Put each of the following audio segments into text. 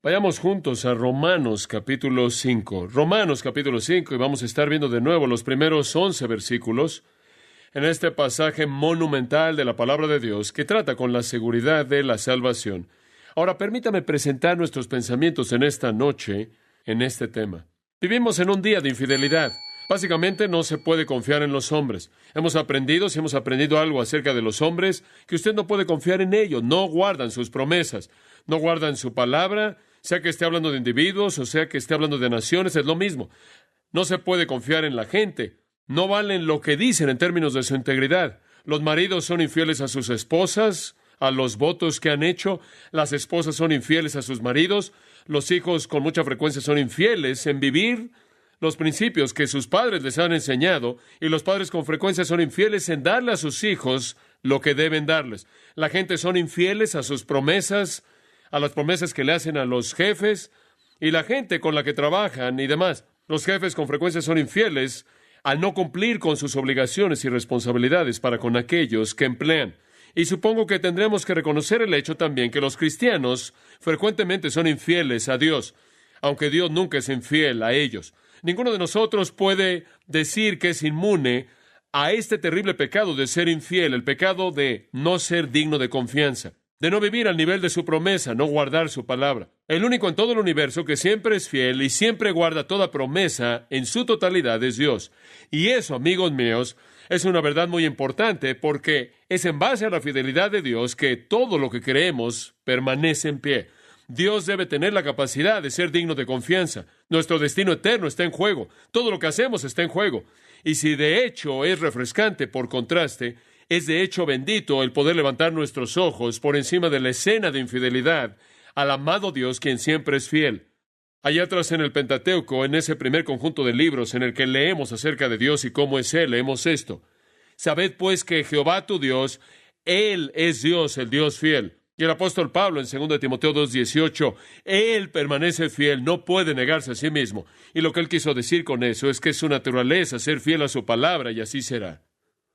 Vayamos juntos a Romanos capítulo 5. Romanos capítulo 5, y vamos a estar viendo de nuevo los primeros 11 versículos en este pasaje monumental de la palabra de Dios que trata con la seguridad de la salvación. Ahora, permítame presentar nuestros pensamientos en esta noche en este tema. Vivimos en un día de infidelidad. Básicamente no se puede confiar en los hombres. Hemos aprendido, si hemos aprendido algo acerca de los hombres, que usted no puede confiar en ellos. No guardan sus promesas, no guardan su palabra, sea que esté hablando de individuos o sea que esté hablando de naciones, es lo mismo. No se puede confiar en la gente. No valen lo que dicen en términos de su integridad. Los maridos son infieles a sus esposas, a los votos que han hecho. Las esposas son infieles a sus maridos. Los hijos con mucha frecuencia son infieles en vivir los principios que sus padres les han enseñado, y los padres con frecuencia son infieles en darle a sus hijos lo que deben darles. La gente son infieles a sus promesas, a las promesas que le hacen a los jefes, y la gente con la que trabajan y demás. Los jefes con frecuencia son infieles al no cumplir con sus obligaciones y responsabilidades para con aquellos que emplean. Y supongo que tendremos que reconocer el hecho también que los cristianos frecuentemente son infieles a Dios, aunque Dios nunca es infiel a ellos. Ninguno de nosotros puede decir que es inmune a este terrible pecado de ser infiel, el pecado de no ser digno de confianza, de no vivir al nivel de su promesa, no guardar su palabra. El único en todo el universo que siempre es fiel y siempre guarda toda promesa en su totalidad es Dios. Y eso, amigos míos, es una verdad muy importante porque es en base a la fidelidad de Dios que todo lo que creemos permanece en pie. Dios debe tener la capacidad de ser digno de confianza. Nuestro destino eterno está en juego. Todo lo que hacemos está en juego. Y si de hecho es refrescante, por contraste, es de hecho bendito el poder levantar nuestros ojos por encima de la escena de infidelidad al amado Dios, quien siempre es fiel. Allá atrás en el Pentateuco, en ese primer conjunto de libros en el que leemos acerca de Dios y cómo es Él, leemos esto: Sabed pues que Jehová tu Dios, Él es Dios, el Dios fiel. Y el apóstol Pablo en 2 Timoteo 2:18, Él permanece fiel, no puede negarse a sí mismo. Y lo que él quiso decir con eso es que es su naturaleza ser fiel a su palabra, y así será.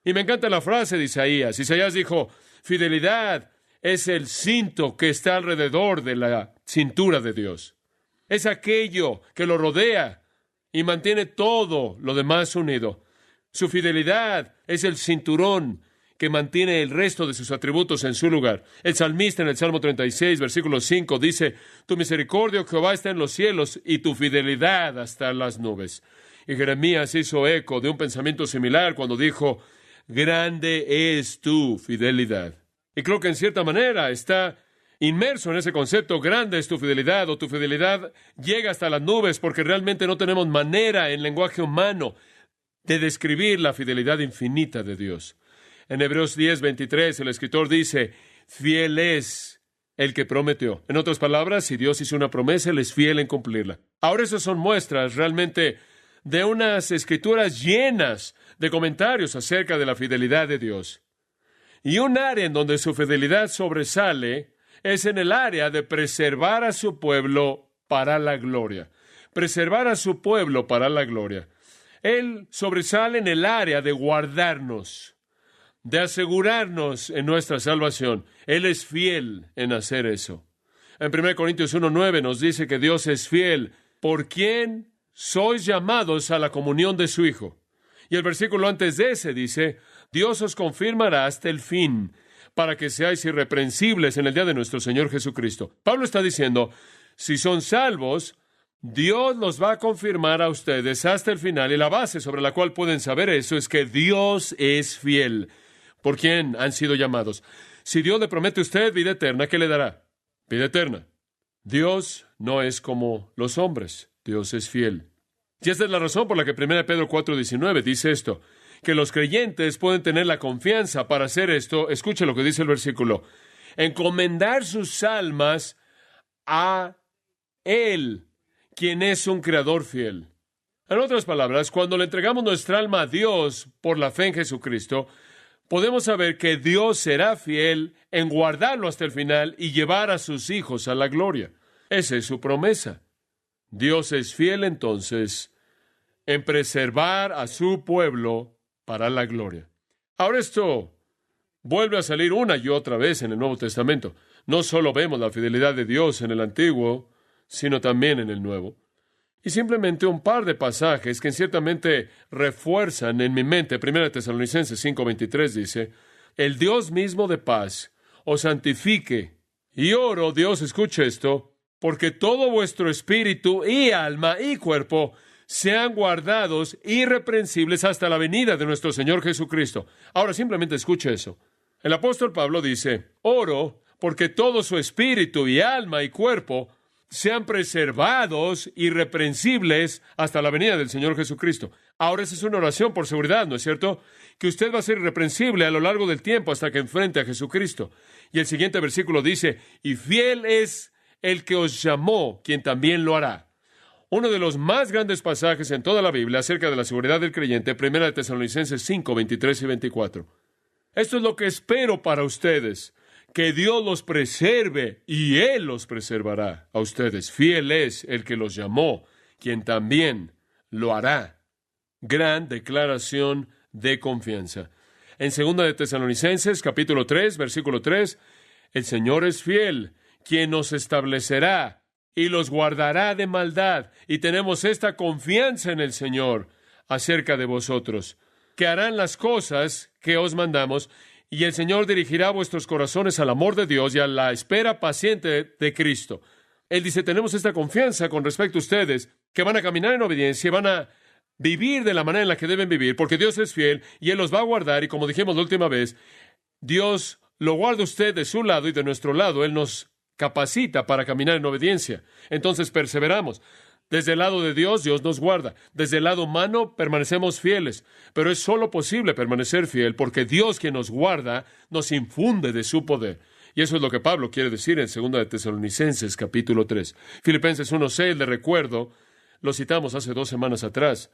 Y me encanta la frase de Isaías. Isaías dijo: fidelidad es el cinto que está alrededor de la cintura de Dios. Es aquello que lo rodea y mantiene todo lo demás unido. Su fidelidad es el cinturón que mantiene el resto de sus atributos en su lugar. El salmista en el Salmo 36, versículo 5, dice: Tu misericordia, Jehová, está en los cielos, y tu fidelidad hasta las nubes. Y Jeremías hizo eco de un pensamiento similar cuando dijo: Grande es tu fidelidad. Y creo que en cierta manera está inmerso en ese concepto: grande es tu fidelidad, o tu fidelidad llega hasta las nubes, porque realmente no tenemos manera en lenguaje humano de describir la fidelidad infinita de Dios. En Hebreos 10:23, el escritor dice: fiel es el que prometió. En otras palabras, si Dios hizo una promesa, Él es fiel en cumplirla. Ahora, esas son muestras realmente de unas escrituras llenas de comentarios acerca de la fidelidad de Dios. Y un área en donde su fidelidad sobresale es en el área de preservar a su pueblo para la gloria. Preservar a su pueblo para la gloria. Él sobresale en el área de guardarnos, de asegurarnos en nuestra salvación. Él es fiel en hacer eso. En 1 Corintios 1:9 nos dice que Dios es fiel, por quien sois llamados a la comunión de su Hijo. Y el versículo antes de ese dice: Dios os confirmará hasta el fin, para que seáis irreprensibles en el día de nuestro Señor Jesucristo. Pablo está diciendo, si son salvos, Dios los va a confirmar a ustedes hasta el final, y la base sobre la cual pueden saber eso es que Dios es fiel, por quien han sido llamados. Si Dios le promete a usted vida eterna, ¿qué le dará? Vida eterna. Dios no es como los hombres. Dios es fiel. Y esta es la razón por la que 1 Pedro 4:19 dice esto, que los creyentes pueden tener la confianza para hacer esto. Escuche lo que dice el versículo: encomendar sus almas a Él, quien es un creador fiel. En otras palabras, cuando le entregamos nuestra alma a Dios por la fe en Jesucristo, podemos saber que Dios será fiel en guardarlo hasta el final y llevar a sus hijos a la gloria. Esa es su promesa. Dios es fiel entonces en preservar a su pueblo para la gloria. Ahora esto vuelve a salir una y otra vez en el Nuevo Testamento. No solo vemos la fidelidad de Dios en el Antiguo, sino también en el Nuevo. Y simplemente un par de pasajes que ciertamente refuerzan en mi mente. 1 Tesalonicenses 5:23 dice, el Dios mismo de paz os santifique. Y oro, Dios, escuche esto, porque todo vuestro espíritu y alma y cuerpo sean guardados irreprensibles hasta la venida de nuestro Señor Jesucristo. Ahora simplemente escuche eso. El apóstol Pablo dice, oro porque todo su espíritu y alma y cuerpo sean preservados irreprensibles hasta la venida del Señor Jesucristo. Ahora esa es una oración por seguridad, ¿no es cierto? Que usted va a ser irreprensible a lo largo del tiempo hasta que enfrente a Jesucristo. Y el siguiente versículo dice, y fiel es el que os llamó, quien también lo hará. Uno de los más grandes pasajes en toda la Biblia acerca de la seguridad del creyente, 1 Tesalonicenses 5:23 y 24. Esto es lo que espero para ustedes, que Dios los preserve y Él los preservará a ustedes. Fiel es el que los llamó, quien también lo hará. Gran declaración de confianza. En 2 Tesalonicenses, capítulo 3, versículo 3, el Señor es fiel, quien nos establecerá y los guardará de maldad. Y tenemos esta confianza en el Señor acerca de vosotros, que harán las cosas que os mandamos, y el Señor dirigirá vuestros corazones al amor de Dios y a la espera paciente de Cristo. Él dice, tenemos esta confianza con respecto a ustedes, que van a caminar en obediencia y van a vivir de la manera en la que deben vivir, porque Dios es fiel y Él los va a guardar. Y como dijimos la última vez, Dios lo guarda usted de su lado y de nuestro lado. Él nos capacita para caminar en obediencia. Entonces perseveramos. Desde el lado de Dios, Dios nos guarda. Desde el lado humano, permanecemos fieles. Pero es solo posible permanecer fiel porque Dios, quien nos guarda, nos infunde de su poder. Y eso es lo que Pablo quiere decir en 2 Tesalonicenses, capítulo 3. Filipenses 1:6, le recuerdo, lo citamos hace 2 semanas atrás.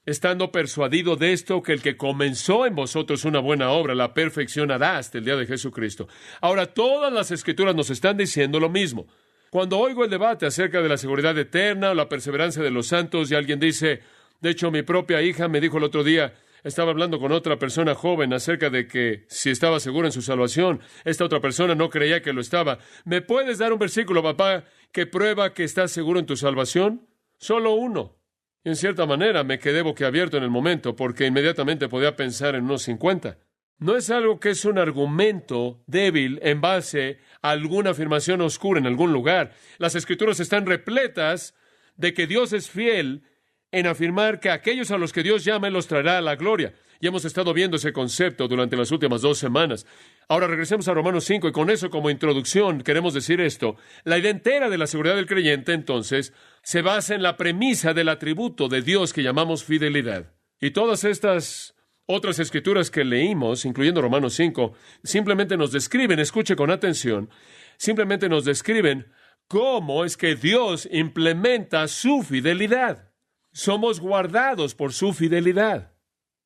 Estando persuadido de esto, que el que comenzó en vosotros una buena obra, la perfeccionará hasta el día de Jesucristo. Ahora, todas las Escrituras nos están diciendo lo mismo. Cuando oigo el debate acerca de la seguridad eterna o la perseverancia de los santos y alguien dice, de hecho mi propia hija me dijo el otro día, estaba hablando con otra persona joven acerca de que si estaba seguro en su salvación, esta otra persona no creía que lo estaba. ¿Me puedes dar un versículo, papá, que prueba que estás seguro en tu salvación? Solo uno. Y en cierta manera me quedé boquiabierto en el momento porque inmediatamente podía pensar en unos 50. No es algo que es un argumento débil en base a alguna afirmación oscura en algún lugar. Las Escrituras están repletas de que Dios es fiel en afirmar que aquellos a los que Dios llama, Él los traerá a la gloria. Y hemos estado viendo ese concepto durante las últimas 2 semanas. Ahora regresemos a Romanos 5 y con eso como introducción queremos decir esto. La idea entera de la seguridad del creyente, entonces, se basa en la premisa del atributo de Dios que llamamos fidelidad. Y todas estas otras escrituras que leímos, incluyendo Romanos 5, simplemente nos describen, escuche con atención, simplemente nos describen cómo es que Dios implementa su fidelidad. Somos guardados por su fidelidad.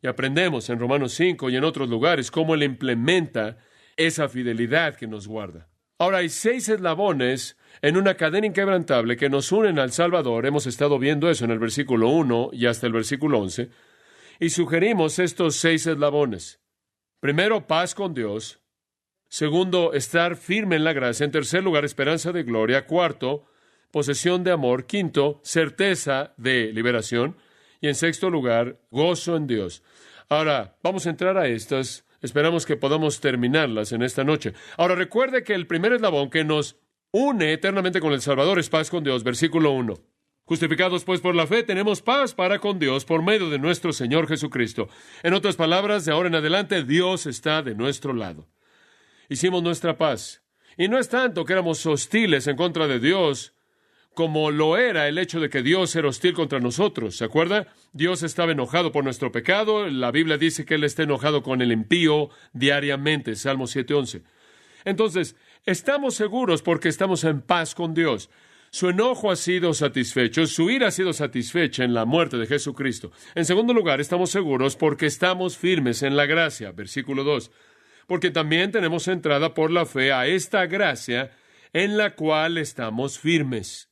Y aprendemos en Romanos 5 y en otros lugares cómo Él implementa esa fidelidad que nos guarda. Ahora hay 6 eslabones en una cadena inquebrantable que nos unen al Salvador. Hemos estado viendo eso en el versículo 1 y hasta el versículo 11. Y sugerimos estos 6 eslabones. Primero, paz con Dios. Segundo, estar firme en la gracia. En tercer lugar, esperanza de gloria. Cuarto, posesión de amor. Quinto, certeza de liberación. Y en sexto lugar, gozo en Dios. Ahora, vamos a entrar a estas. Esperamos que podamos terminarlas en esta noche. Ahora, recuerde que el primer eslabón que nos une eternamente con el Salvador es paz con Dios. Versículo 1. Justificados pues por la fe, tenemos paz para con Dios por medio de nuestro Señor Jesucristo. En otras palabras, de ahora en adelante, Dios está de nuestro lado. Hicimos nuestra paz. Y no es tanto que éramos hostiles en contra de Dios, como lo era el hecho de que Dios era hostil contra nosotros. ¿Se acuerda? Dios estaba enojado por nuestro pecado. La Biblia dice que Él está enojado con el impío diariamente. Salmo 7:11. Entonces, estamos seguros porque estamos en paz con Dios. Su enojo ha sido satisfecho, su ira ha sido satisfecha en la muerte de Jesucristo. En segundo lugar, estamos seguros porque estamos firmes en la gracia. Versículo 2. Porque también tenemos entrada por la fe a esta gracia en la cual estamos firmes.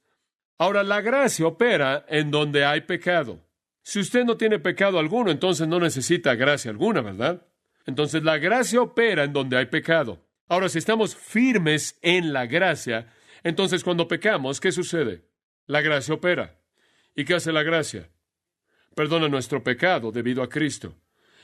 Ahora, la gracia opera en donde hay pecado. Si usted no tiene pecado alguno, entonces no necesita gracia alguna, ¿verdad? Entonces, la gracia opera en donde hay pecado. Ahora, si estamos firmes en la gracia, entonces cuando pecamos, ¿qué sucede? La gracia opera. ¿Y qué hace la gracia? Perdona nuestro pecado debido a Cristo.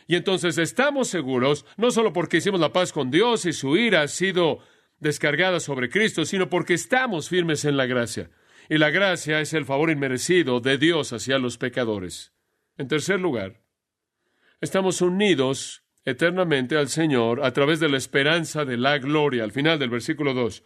Y entonces estamos seguros, no solo porque hicimos la paz con Dios y su ira ha sido descargada sobre Cristo, sino porque estamos firmes en la gracia. Y la gracia es el favor inmerecido de Dios hacia los pecadores. En tercer lugar, estamos unidos eternamente al Señor a través de la esperanza de la gloria, al final del versículo 2.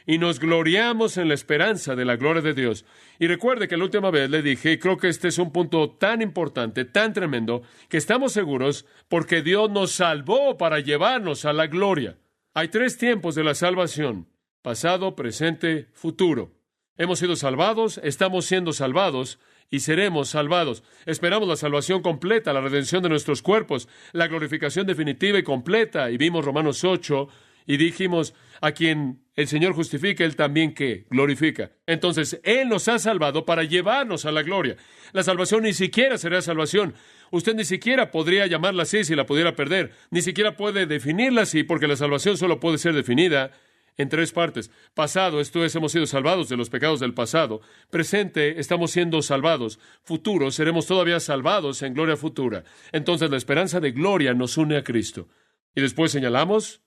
Y nos gloriamos en la esperanza de la gloria de Dios. Y recuerde que la última vez le dije, y creo que este es un punto tan importante, tan tremendo, que estamos seguros porque Dios nos salvó para llevarnos a la gloria. Hay 3 tiempos de la salvación: pasado, presente, futuro. Hemos sido salvados, estamos siendo salvados y seremos salvados. Esperamos la salvación completa, la redención de nuestros cuerpos, la glorificación definitiva y completa. Y vimos Romanos 8 y dijimos, a quien el Señor justifica, Él también que glorifica. Entonces, Él nos ha salvado para llevarnos a la gloria. La salvación ni siquiera será salvación. Usted ni siquiera podría llamarla así si la pudiera perder. Ni siquiera puede definirla así, porque la salvación solo puede ser definida en 3 partes. Pasado, esto es, hemos sido salvados de los pecados del pasado. Presente, estamos siendo salvados. Futuro, seremos todavía salvados en gloria futura. Entonces, la esperanza de gloria nos une a Cristo. Y después señalamos,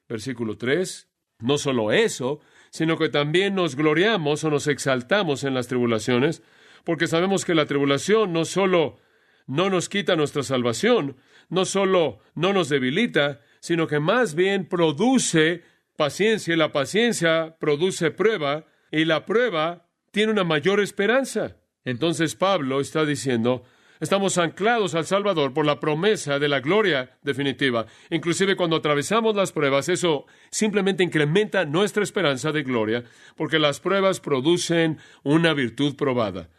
versículo 3, no solo eso, sino que también nos gloriamos o nos exaltamos en las tribulaciones, porque sabemos que la tribulación no solo no nos quita nuestra salvación, no solo no nos debilita, sino que más bien produce paciencia, y la paciencia produce prueba, y la prueba tiene una mayor esperanza. Entonces Pablo está diciendo, estamos anclados al Salvador por la promesa de la gloria definitiva. Inclusive cuando atravesamos las pruebas, eso simplemente incrementa nuestra esperanza de gloria, porque las pruebas producen una virtud probada.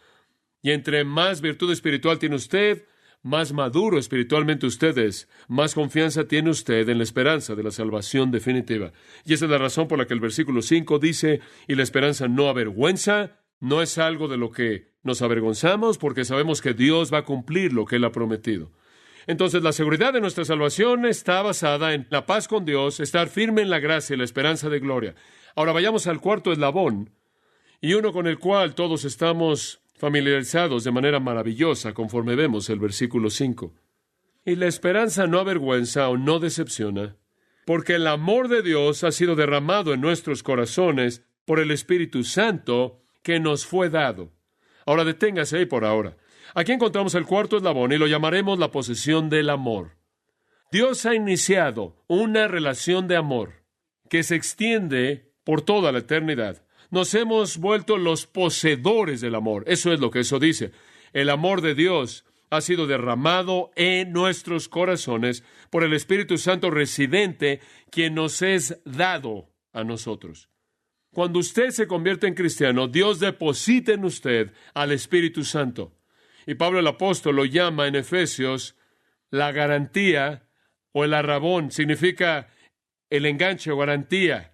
Y entre más virtud espiritual tiene usted, más maduro espiritualmente usted es, más confianza tiene usted en la esperanza de la salvación definitiva. Y esa es la razón por la que el versículo 5 dice, y la esperanza no avergüenza. No es algo de lo que nos avergonzamos, porque sabemos que Dios va a cumplir lo que Él ha prometido. Entonces, la seguridad de nuestra salvación está basada en la paz con Dios, estar firme en la gracia y la esperanza de gloria. Ahora vayamos al cuarto eslabón, y uno con el cual todos estamos familiarizados de manera maravillosa, conforme vemos el versículo 5. Y la esperanza no avergüenza o no decepciona, porque el amor de Dios ha sido derramado en nuestros corazones por el Espíritu Santo que nos fue dado. Ahora deténgase ahí por ahora. Aquí encontramos el cuarto eslabón y lo llamaremos la posesión del amor. Dios ha iniciado una relación de amor que se extiende por toda la eternidad. Nos hemos vuelto los poseedores del amor. Eso es lo que eso dice. El amor de Dios ha sido derramado en nuestros corazones por el Espíritu Santo residente, quien nos es dado a nosotros. Cuando usted se convierte en cristiano, Dios deposita en usted al Espíritu Santo. Y Pablo el apóstol lo llama en Efesios la garantía o el arrabón. Significa el enganche o garantía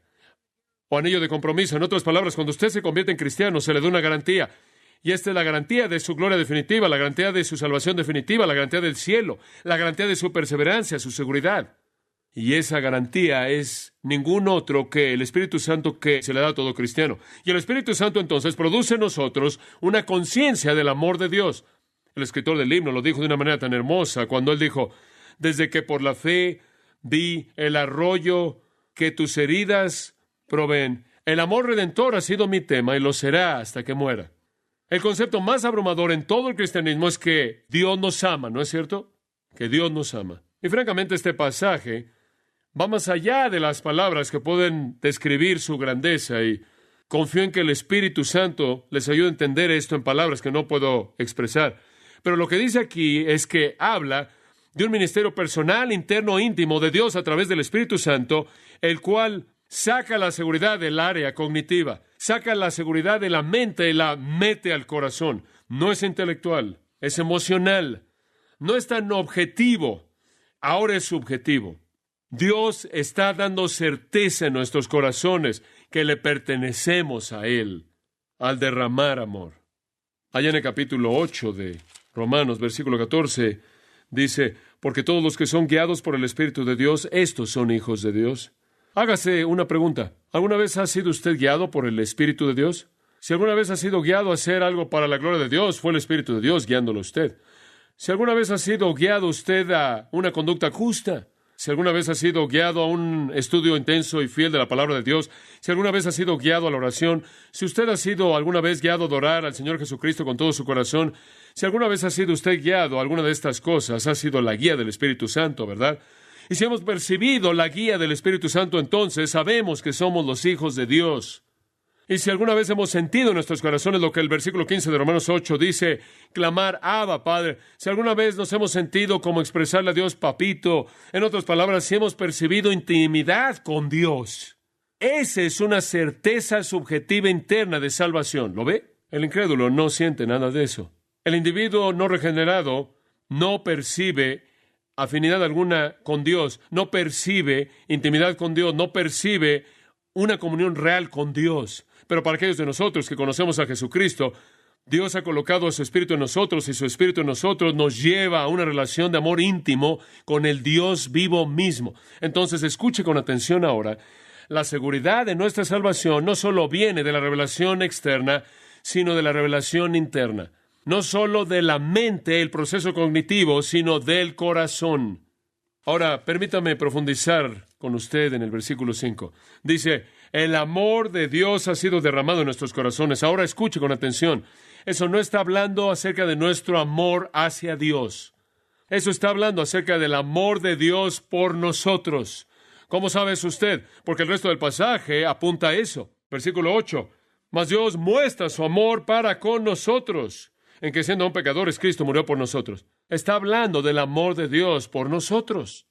o anillo de compromiso. En otras palabras, cuando usted se convierte en cristiano, se le da una garantía. Y esta es la garantía de su gloria definitiva, la garantía de su salvación definitiva, la garantía del cielo, la garantía de su perseverancia, su seguridad. Y esa garantía es ningún otro que el Espíritu Santo que se le da a todo cristiano. Y el Espíritu Santo entonces produce en nosotros una conciencia del amor de Dios. El escritor del himno lo dijo de una manera tan hermosa cuando él dijo, desde que por la fe vi el arroyo que tus heridas proveen, el amor redentor ha sido mi tema y lo será hasta que muera. El concepto más abrumador en todo el cristianismo es que Dios nos ama, ¿no es cierto? Que Dios nos ama. Y francamente este pasaje va más allá de las palabras que pueden describir su grandeza, y confío en que el Espíritu Santo les ayude a entender esto en palabras que no puedo expresar. Pero lo que dice aquí es que habla de un ministerio personal, interno, íntimo de Dios a través del Espíritu Santo, el cual saca la seguridad del área cognitiva, saca la seguridad de la mente y la mete al corazón. No es intelectual, es emocional, no es tan objetivo, ahora es subjetivo. Dios está dando certeza en nuestros corazones que le pertenecemos a Él al derramar amor. Allá en el capítulo 8 de Romanos, versículo 14, dice, porque todos los que son guiados por el Espíritu de Dios, estos son hijos de Dios. Hágase una pregunta. ¿Alguna vez ha sido usted guiado por el Espíritu de Dios? Si alguna vez ha sido guiado a hacer algo para la gloria de Dios, fue el Espíritu de Dios guiándolo a usted. Si alguna vez ha sido guiado usted a una conducta justa, si alguna vez ha sido guiado a un estudio intenso y fiel de la palabra de Dios, si alguna vez ha sido guiado a la oración, si usted ha sido alguna vez guiado a adorar al Señor Jesucristo con todo su corazón, si alguna vez ha sido usted guiado a alguna de estas cosas, ha sido la guía del Espíritu Santo, ¿verdad? Y si hemos percibido la guía del Espíritu Santo, entonces sabemos que somos los hijos de Dios. Y si alguna vez hemos sentido en nuestros corazones lo que el versículo 15 de Romanos 8 dice, clamar, Abba, Padre, si alguna vez nos hemos sentido como expresarle a Dios, papito, en otras palabras, si hemos percibido intimidad con Dios, esa es una certeza subjetiva interna de salvación. ¿Lo ve? El incrédulo no siente nada de eso. El individuo no regenerado no percibe afinidad alguna con Dios, no percibe intimidad con Dios, no percibe una comunión real con Dios. Pero para aquellos de nosotros que conocemos a Jesucristo, Dios ha colocado a su Espíritu en nosotros y su Espíritu en nosotros nos lleva a una relación de amor íntimo con el Dios vivo mismo. Entonces, escuche con atención ahora. La seguridad de nuestra salvación no solo viene de la revelación externa, sino de la revelación interna. No solo de la mente, el proceso cognitivo, sino del corazón. Ahora, permítame profundizar con usted en el versículo 5. Dice, el amor de Dios ha sido derramado en nuestros corazones. Ahora escuche con atención. Eso no está hablando acerca de nuestro amor hacia Dios. Eso está hablando acerca del amor de Dios por nosotros. ¿Cómo sabe eso usted? Porque el resto del pasaje apunta a eso. Versículo 8. Mas Dios muestra su amor para con nosotros, en que siendo aún pecadores, Cristo murió por nosotros. Está hablando del amor de Dios por nosotros.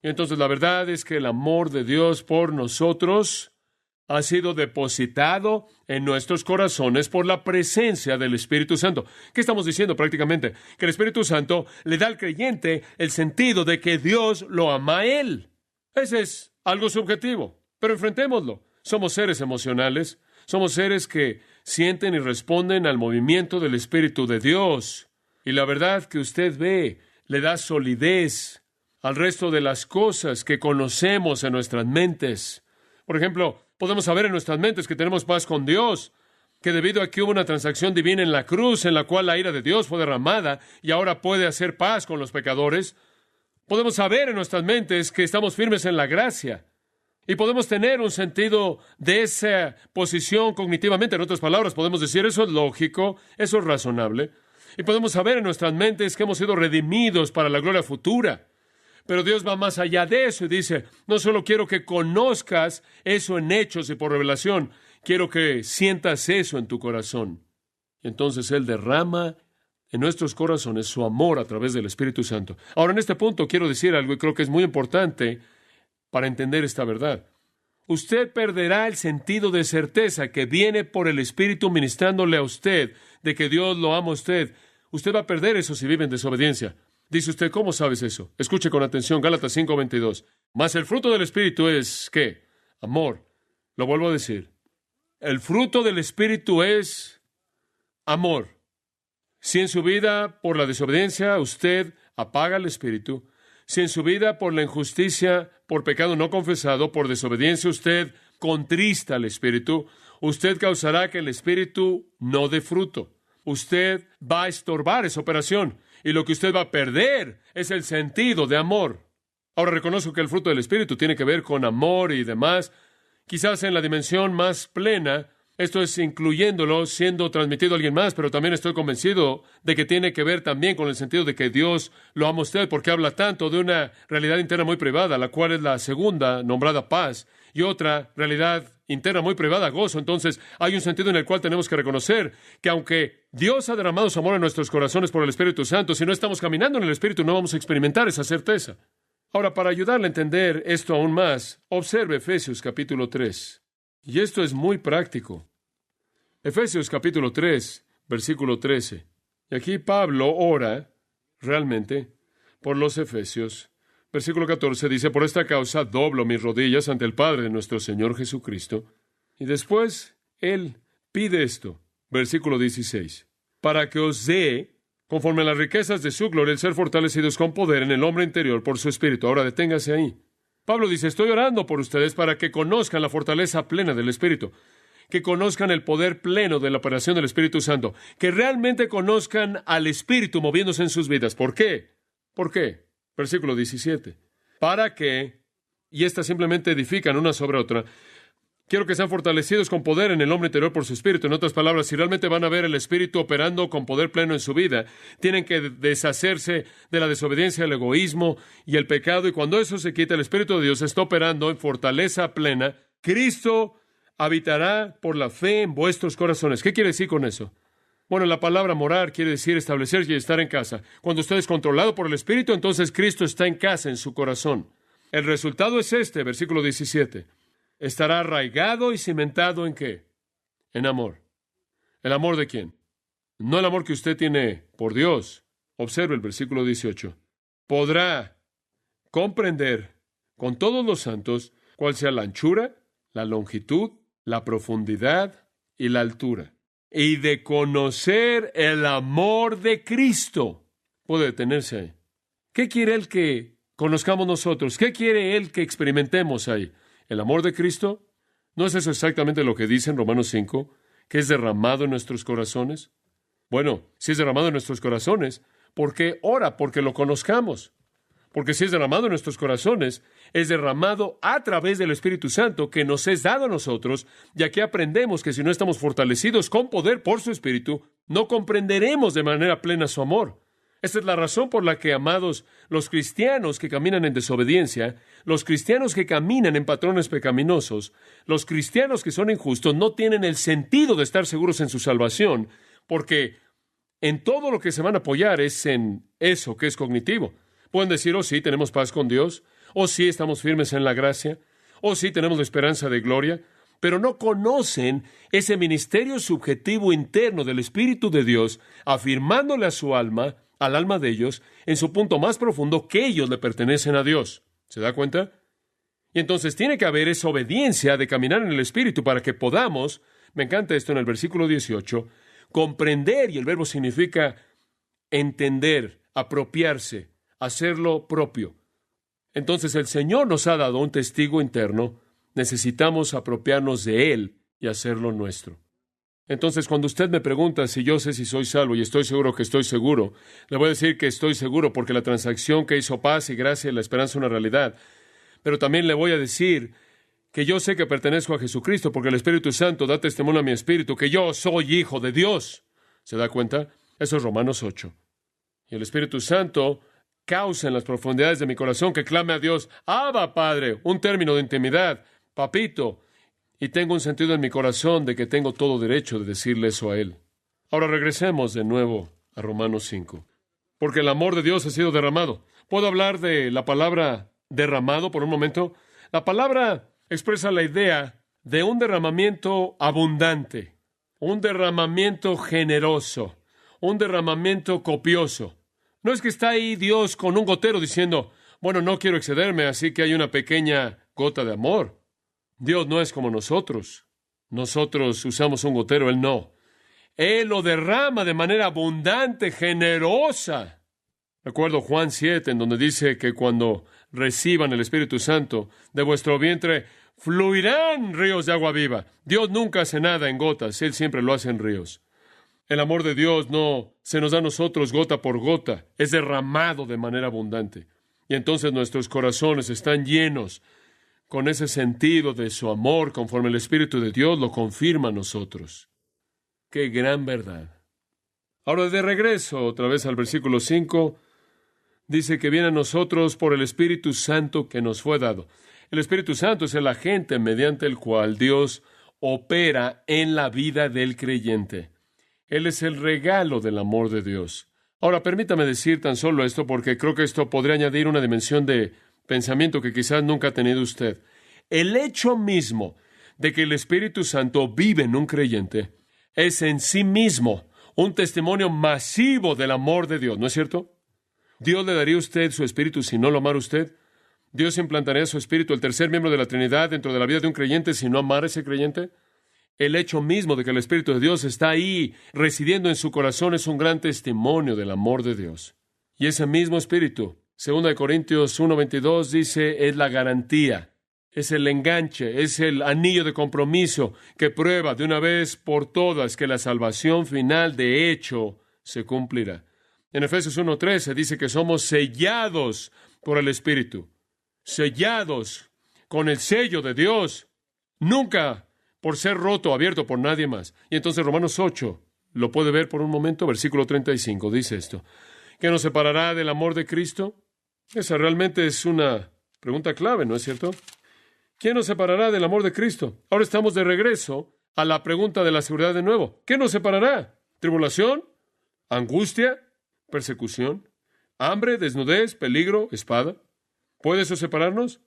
Y entonces la verdad es que el amor de Dios por nosotros ha sido depositado en nuestros corazones por la presencia del Espíritu Santo. ¿Qué estamos diciendo prácticamente? Que el Espíritu Santo le da al creyente el sentido de que Dios lo ama a él. Ese es algo subjetivo, pero enfrentémoslo. Somos seres emocionales, somos seres que sienten y responden al movimiento del Espíritu de Dios. Y la verdad que usted ve le da solidez al resto de las cosas que conocemos en nuestras mentes. Por ejemplo, podemos saber en nuestras mentes que tenemos paz con Dios, que debido a que hubo una transacción divina en la cruz en la cual la ira de Dios fue derramada y ahora puede hacer paz con los pecadores, podemos saber en nuestras mentes que estamos firmes en la gracia. Y podemos tener un sentido de esa posición cognitivamente. En otras palabras, podemos decir, eso es lógico, eso es razonable. Y podemos saber en nuestras mentes que hemos sido redimidos para la gloria futura. Pero Dios va más allá de eso y dice, no solo quiero que conozcas eso en hechos y por revelación, quiero que sientas eso en tu corazón. Y entonces Él derrama en nuestros corazones su amor a través del Espíritu Santo. Ahora, en este punto quiero decir algo y creo que es muy importante para entender esta verdad. Usted perderá el sentido de certeza que viene por el Espíritu ministrándole a usted de que Dios lo ama a usted. Usted va a perder eso si vive en desobediencia. Dice usted, ¿cómo sabes eso? Escuche con atención, Gálatas 5:22. Mas el fruto del Espíritu es, ¿qué? Amor. Lo vuelvo a decir. El fruto del Espíritu es amor. Si en su vida, por la desobediencia, usted apaga el Espíritu, si en su vida, por la injusticia, por pecado no confesado, por desobediencia, usted contrista al Espíritu, usted causará que el Espíritu no dé fruto. Usted va a estorbar esa operación. Y lo que usted va a perder es el sentido de amor. Ahora reconozco que el fruto del Espíritu tiene que ver con amor y demás. Quizás en la dimensión más plena, esto es incluyéndolo, siendo transmitido a alguien más, pero también estoy convencido de que tiene que ver también con el sentido de que Dios lo ama a usted, porque habla tanto de una realidad interna muy privada, la cual es la segunda, nombrada paz, y otra realidad interna muy privada, gozo. Entonces, hay un sentido en el cual tenemos que reconocer que aunque Dios ha derramado su amor en nuestros corazones por el Espíritu Santo, si no estamos caminando en el Espíritu, no vamos a experimentar esa certeza. Ahora, para ayudarle a entender esto aún más, observe Efesios capítulo 3. Y esto es muy práctico. Efesios capítulo 3, versículo 13. Y aquí Pablo ora realmente por los efesios. Versículo 14 dice, por esta causa doblo mis rodillas ante el Padre de nuestro Señor Jesucristo. Y después él pide esto. Versículo 16. Para que os dé, conforme a las riquezas de su gloria, el ser fortalecidos con poder en el hombre interior por su Espíritu. Ahora deténgase ahí. Pablo dice, estoy orando por ustedes para que conozcan la fortaleza plena del Espíritu. que conozcan el poder pleno de la operación del Espíritu Santo, que realmente conozcan al Espíritu moviéndose en sus vidas. ¿Por qué? ¿Por qué? Versículo 17. Para que, y estas simplemente edifican una sobre otra, quiero que sean fortalecidos con poder en el hombre interior por su Espíritu. En otras palabras, si realmente van a ver el Espíritu operando con poder pleno en su vida, tienen que deshacerse de la desobediencia, el egoísmo y el pecado. Y cuando eso se quita, el Espíritu de Dios está operando en fortaleza plena. Cristo habitará por la fe en vuestros corazones. ¿Qué quiere decir con eso? Bueno, la palabra morar quiere decir establecerse y estar en casa. Cuando usted es controlado por el Espíritu, entonces Cristo está en casa, en su corazón. El resultado es este, versículo 17. Estará arraigado y cimentado ¿en qué? En amor. ¿El amor de quién? No el amor que usted tiene por Dios. Observe el versículo 18. Podrá comprender con todos los santos cuál sea la anchura, la longitud, la profundidad y la altura. Y de conocer el amor de Cristo. Puede detenerse ahí. ¿Qué quiere Él que conozcamos nosotros? ¿Qué quiere Él que experimentemos ahí? ¿El amor de Cristo? ¿No es eso exactamente lo que dice en Romanos 5? ¿Que es derramado en nuestros corazones? Bueno, si es derramado en nuestros corazones, ¿por qué ora? Porque lo conozcamos. Porque si es derramado en nuestros corazones, es derramado a través del Espíritu Santo que nos es dado a nosotros, ya que aprendemos que si no estamos fortalecidos con poder por su Espíritu, no comprenderemos de manera plena su amor. Esta es la razón por la que, amados, los cristianos que caminan en desobediencia, los cristianos que caminan en patrones pecaminosos, los cristianos que son injustos, no tienen el sentido de estar seguros en su salvación, porque en todo lo que se van a apoyar es en eso que es cognitivo. Pueden decir, oh sí, tenemos paz con Dios, oh sí, estamos firmes en la gracia, oh sí, tenemos la esperanza de gloria, pero no conocen ese ministerio subjetivo interno del Espíritu de Dios, afirmándole a su alma, al alma de ellos, en su punto más profundo, que ellos le pertenecen a Dios. ¿Se da cuenta? Y entonces tiene que haber esa obediencia de caminar en el Espíritu para que podamos, me encanta esto en el versículo 18, comprender, y el verbo significa entender, apropiarse, hacerlo propio. Entonces el Señor nos ha dado un testigo interno, necesitamos apropiarnos de Él y hacerlo nuestro. Entonces, cuando usted me pregunta si yo sé si soy salvo y estoy seguro que estoy seguro, le voy a decir que estoy seguro porque la transacción que hizo paz y gracia y la esperanza es una realidad. Pero también le voy a decir que yo sé que pertenezco a Jesucristo porque el Espíritu Santo da testimonio a mi espíritu que yo soy hijo de Dios. ¿Se da cuenta? Eso es Romanos 8. Y el Espíritu Santo causa en las profundidades de mi corazón que clame a Dios, Abba, Padre, un término de intimidad, papito. Y tengo un sentido en mi corazón de que tengo todo derecho de decirle eso a Él. Ahora regresemos de nuevo a Romanos 5. Porque el amor de Dios ha sido derramado. ¿Puedo hablar de la palabra derramado por un momento? La palabra expresa la idea de un derramamiento abundante, un derramamiento generoso, un derramamiento copioso. No es que está ahí Dios con un gotero diciendo, bueno, no quiero excederme, así que hay una pequeña gota de amor. Dios no es como nosotros. Nosotros usamos un gotero, Él no. Él lo derrama de manera abundante, generosa. Recuerdo Juan 7, en donde dice que cuando reciban el Espíritu Santo, de vuestro vientre fluirán ríos de agua viva. Dios nunca hace nada en gotas, Él siempre lo hace en ríos. El amor de Dios no se nos da a nosotros gota por gota, es derramado de manera abundante. Y entonces nuestros corazones están llenos con ese sentido de su amor, conforme el Espíritu de Dios lo confirma a nosotros. ¡Qué gran verdad! Ahora, de regreso, otra vez al versículo 5, dice que viene a nosotros por el Espíritu Santo que nos fue dado. El Espíritu Santo es el agente mediante el cual Dios opera en la vida del creyente. Él es el regalo del amor de Dios. Ahora, permítame decir tan solo esto, porque creo que esto podría añadir una dimensión de pensamiento que quizás nunca ha tenido usted. El hecho mismo de que el Espíritu Santo vive en un creyente es en sí mismo un testimonio masivo del amor de Dios, ¿no es cierto? ¿Dios le daría a usted su Espíritu si no lo amara usted? ¿Dios implantaría su Espíritu, el tercer miembro de la Trinidad, dentro de la vida de un creyente si no amara a ese creyente? El hecho mismo de que el Espíritu de Dios está ahí, residiendo en su corazón, es un gran testimonio del amor de Dios. Y ese mismo Espíritu, 2 Corintios 1:22 dice, es la garantía, es el enganche, es el anillo de compromiso que prueba de una vez por todas que la salvación final de hecho se cumplirá. En Efesios 1:13 dice que somos sellados por el Espíritu, sellados con el sello de Dios, nunca por ser roto o abierto por nadie más. Y entonces Romanos 8, lo puede ver por un momento, versículo 35, dice esto: ¿qué nos separará del amor de Cristo? Esa realmente es una pregunta clave, ¿no es cierto? ¿Quién nos separará del amor de Cristo? Ahora estamos de regreso a la pregunta de la seguridad de nuevo. ¿Qué nos separará? ¿Tribulación? ¿Angustia? ¿Persecución? ¿Hambre? ¿Desnudez? ¿Peligro? ¿Espada? ¿Puede eso separarnos?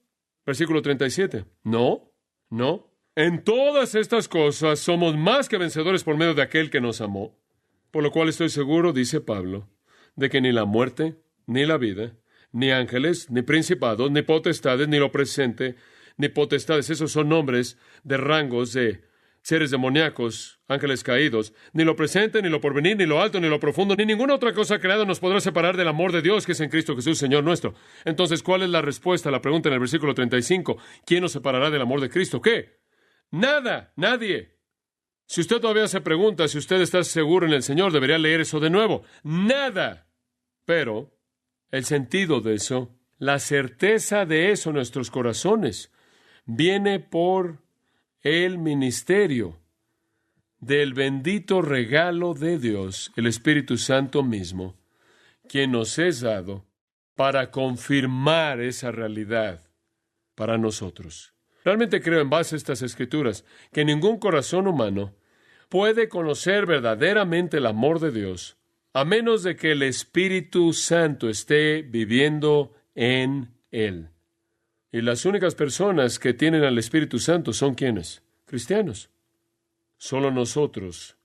Versículo 37. No, no. En todas estas cosas somos más que vencedores por medio de aquel que nos amó. Por lo cual estoy seguro, dice Pablo, de que ni la muerte, ni la vida, ni ángeles, ni principados, ni potestades, ni lo presente, ni potestades, esos son nombres de rangos de seres demoníacos, ángeles caídos, ni lo presente, ni lo porvenir, ni lo alto, ni lo profundo, ni ninguna otra cosa creada nos podrá separar del amor de Dios que es en Cristo Jesús, Señor nuestro. Entonces, ¿cuál es la respuesta a la pregunta en el versículo 35? ¿Quién nos separará del amor de Cristo? ¿Qué? Nada, nadie. Si usted todavía se pregunta si usted está seguro en el Señor, debería leer eso de nuevo. Nada. Pero el sentido de eso, la certeza de eso en nuestros corazones, viene por el ministerio del bendito regalo de Dios, el Espíritu Santo mismo, quien nos es dado para confirmar esa realidad para nosotros. Realmente creo, en base a estas Escrituras, que ningún corazón humano puede conocer verdaderamente el amor de Dios a menos de que el Espíritu Santo esté viviendo en él. Y las únicas personas que tienen al Espíritu Santo son ¿quiénes? Cristianos. Solo nosotros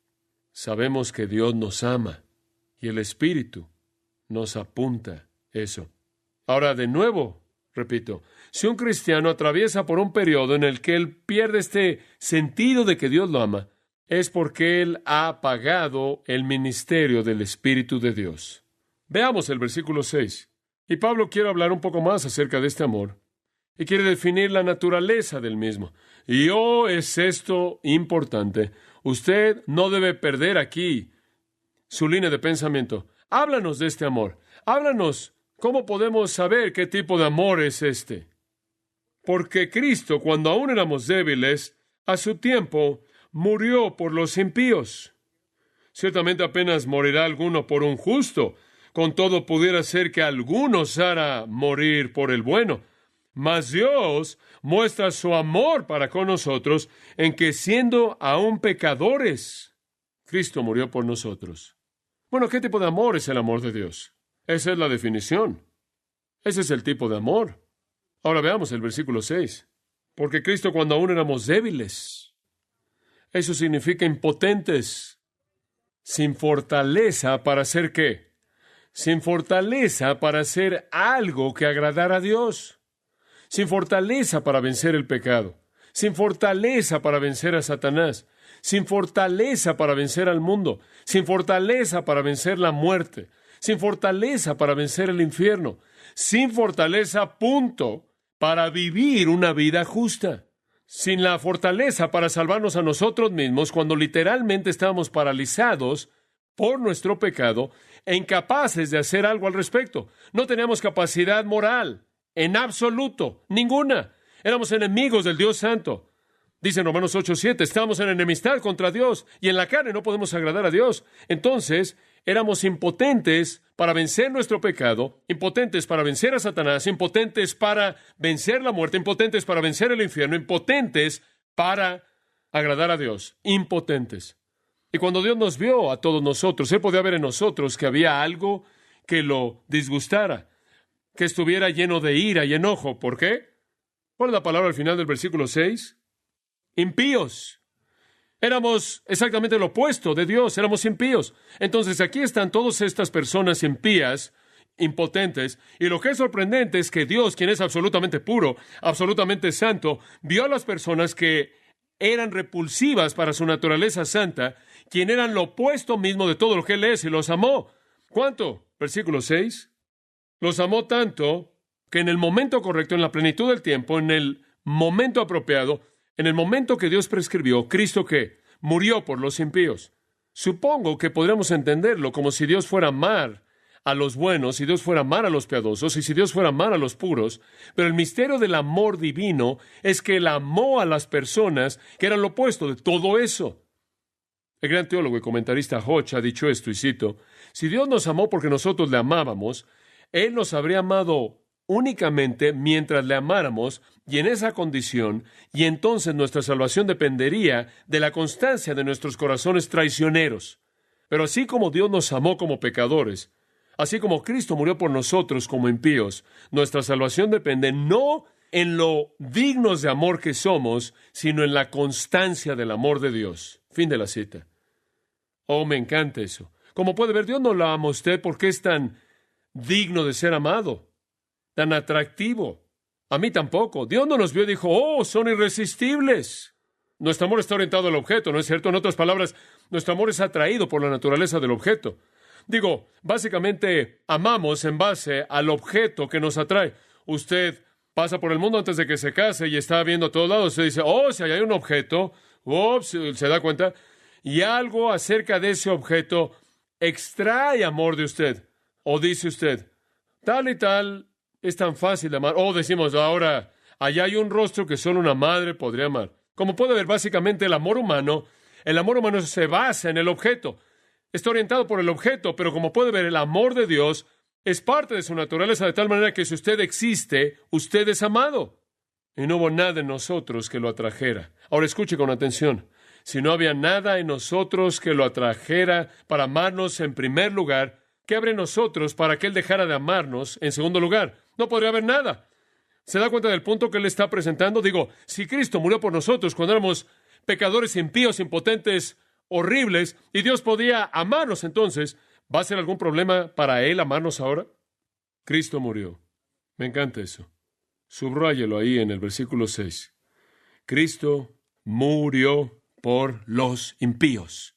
sabemos que Dios nos ama y el Espíritu nos apunta eso. Ahora, de nuevo, repito, si un cristiano atraviesa por un periodo en el que él pierde este sentido de que Dios lo ama, es porque él ha apagado el ministerio del Espíritu de Dios. Veamos el versículo 6. Y Pablo quiere hablar un poco más acerca de este amor y quiere definir la naturaleza del mismo. Y es esto importante. Usted no debe perder aquí su línea de pensamiento. Háblanos de este amor. Háblanos cómo podemos saber qué tipo de amor es este. Porque Cristo, cuando aún éramos débiles, a su tiempo murió por los impíos. Ciertamente apenas morirá alguno por un justo. Con todo pudiera ser que algunos hará morir por el bueno. Mas Dios muestra su amor para con nosotros en que siendo aún pecadores, Cristo murió por nosotros. Bueno, ¿qué tipo de amor es el amor de Dios? Esa es la definición. Ese es el tipo de amor. Ahora veamos el versículo 6. Porque Cristo cuando aún éramos débiles, eso significa impotentes, sin fortaleza para hacer ¿qué? Sin fortaleza para hacer algo que agradara a Dios. Sin fortaleza para vencer el pecado. Sin fortaleza para vencer a Satanás. Sin fortaleza para vencer al mundo. Sin fortaleza para vencer la muerte. Sin fortaleza para vencer el infierno. Sin fortaleza, punto, para vivir una vida justa. Sin la fortaleza para salvarnos a nosotros mismos cuando literalmente estábamos paralizados por nuestro pecado e incapaces de hacer algo al respecto. No teníamos capacidad moral, en absoluto, ninguna. Éramos enemigos del Dios Santo. Dice en Romanos 8:7, estamos en enemistad contra Dios y en la carne no podemos agradar a Dios. Entonces, éramos impotentes para vencer nuestro pecado, impotentes para vencer a Satanás, impotentes para vencer la muerte, impotentes para vencer el infierno, impotentes para agradar a Dios, impotentes. Y cuando Dios nos vio a todos nosotros, Él podía ver en nosotros que había algo que lo disgustara, que estuviera lleno de ira y enojo. ¿Por qué? ¿Cuál es la palabra al final del versículo 6? Impíos. Éramos exactamente lo opuesto de Dios, éramos impíos. Entonces aquí están todas estas personas impías, impotentes, y lo que es sorprendente es que Dios, quien es absolutamente puro, absolutamente santo, vio a las personas que eran repulsivas para su naturaleza santa, quien eran lo opuesto mismo de todo lo que Él es, y los amó. ¿Cuánto? Versículo 6. Los amó tanto que en el momento correcto, en la plenitud del tiempo, en el momento apropiado, en el momento que Dios prescribió, Cristo que murió por los impíos. Supongo que podríamos entenderlo como si Dios fuera a amar a los buenos, si Dios fuera a amar a los piadosos, y si Dios fuera a amar a los puros, pero el misterio del amor divino es que Él amó a las personas que eran lo opuesto de todo eso. El gran teólogo y comentarista Hodge ha dicho esto, y cito: si Dios nos amó porque nosotros le amábamos, Él nos habría amado únicamente mientras le amáramos, y en esa condición, y entonces nuestra salvación dependería de la constancia de nuestros corazones traicioneros. Pero así como Dios nos amó como pecadores, así como Cristo murió por nosotros como impíos, nuestra salvación depende no en lo dignos de amor que somos, sino en la constancia del amor de Dios. Fin de la cita. Oh, me encanta eso. Como puede ver, Dios no lo ama a usted porque es tan digno de ser amado, tan atractivo. A mí tampoco. Dios no nos vio y dijo: oh, son irresistibles. Nuestro amor está orientado al objeto, ¿no es cierto? En otras palabras, nuestro amor es atraído por la naturaleza del objeto. Digo, básicamente amamos en base al objeto que nos atrae. Usted pasa por el mundo antes de que se case y está viendo a todos lados. Usted dice: oh, si hay un objeto, se da cuenta, y algo acerca de ese objeto extrae amor de usted. O dice usted: tal y tal es tan fácil de amar. O decimos: ahora, allá hay un rostro que solo una madre podría amar. Como puede ver, básicamente el amor humano se basa en el objeto. Está orientado por el objeto, pero como puede ver, el amor de Dios es parte de su naturaleza, de tal manera que si usted existe, usted es amado. Y no hubo nada en nosotros que lo atrajera. Ahora escuche con atención. Si no había nada en nosotros que lo atrajera para amarnos en primer lugar, ¿qué habría en nosotros para que Él dejara de amarnos en segundo lugar? No podría haber nada. ¿Se da cuenta del punto que Él está presentando? Digo, si Cristo murió por nosotros cuando éramos pecadores impíos, impotentes, horribles, y Dios podía amarnos entonces, ¿va a ser algún problema para Él amarnos ahora? Cristo murió. Me encanta eso. Subráyelo ahí en el versículo 6. Cristo murió por los impíos.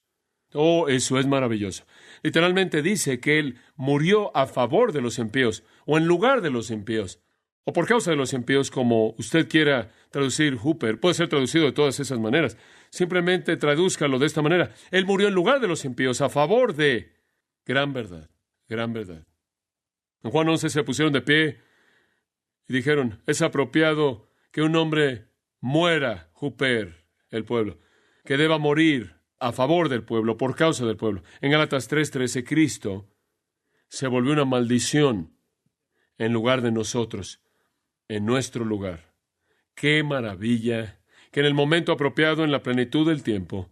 Oh, eso es maravilloso. Literalmente dice que Él murió a favor de los impíos, o en lugar de los impíos, o por causa de los impíos, como usted quiera traducir Hooper. Puede ser traducido de todas esas maneras. Simplemente tradúzcalo de esta manera. Él murió en lugar de los impíos, a favor de... Gran verdad, gran verdad. En Juan 11 se pusieron de pie y dijeron: es apropiado que un hombre muera, Hooper, el pueblo, que deba morir a favor del pueblo, por causa del pueblo. En Gálatas 3:13, Cristo se volvió una maldición en lugar de nosotros, en nuestro lugar. ¡Qué maravilla! Que en el momento apropiado, en la plenitud del tiempo,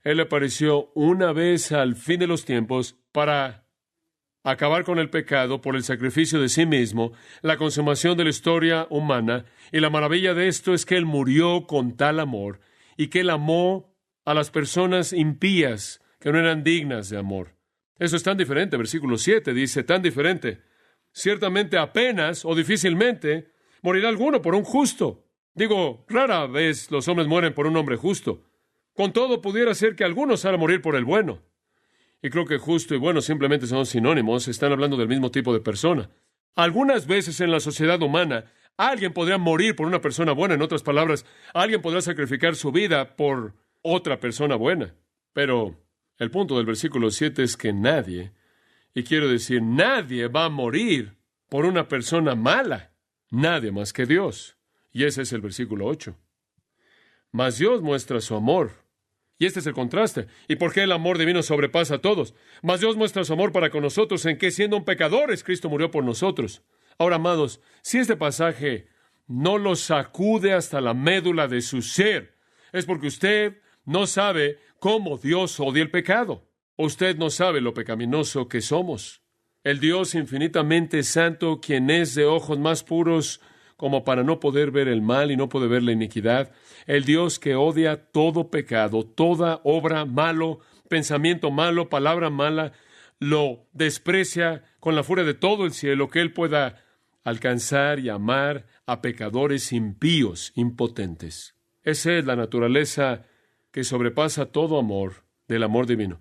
Él apareció una vez al fin de los tiempos para acabar con el pecado por el sacrificio de sí mismo, la consumación de la historia humana, y la maravilla de esto es que Él murió con tal amor, y que Él amó a las personas impías que no eran dignas de amor. Eso es tan diferente. Versículo 7 dice, tan diferente: ciertamente apenas o difícilmente morirá alguno por un justo. Digo, rara vez los hombres mueren por un hombre justo. Con todo, pudiera ser que algunos hagan morir por el bueno. Y creo que justo y bueno simplemente son sinónimos, están hablando del mismo tipo de persona. Algunas veces en la sociedad humana, alguien podría morir por una persona buena. En otras palabras, alguien podrá sacrificar su vida por otra persona buena. Pero el punto del versículo 7 es que nadie, y quiero decir, nadie va a morir por una persona mala. Nadie más que Dios. Y ese es el versículo 8. Mas Dios muestra su amor. Y este es el contraste. ¿Y por qué el amor divino sobrepasa a todos? Mas Dios muestra su amor para con nosotros en que, siendo un pecadores, Cristo murió por nosotros. Ahora, amados, si este pasaje no lo sacude hasta la médula de su ser, es porque usted no sabe cómo Dios odia el pecado. Usted no sabe lo pecaminoso que somos. El Dios infinitamente santo, quien es de ojos más puros como para no poder ver el mal y no poder ver la iniquidad. El Dios que odia todo pecado, toda obra malo, pensamiento malo, palabra mala, lo desprecia con la furia de todo el cielo, que Él pueda alcanzar y amar a pecadores impíos, impotentes. Esa es la naturaleza que sobrepasa todo amor, del amor divino.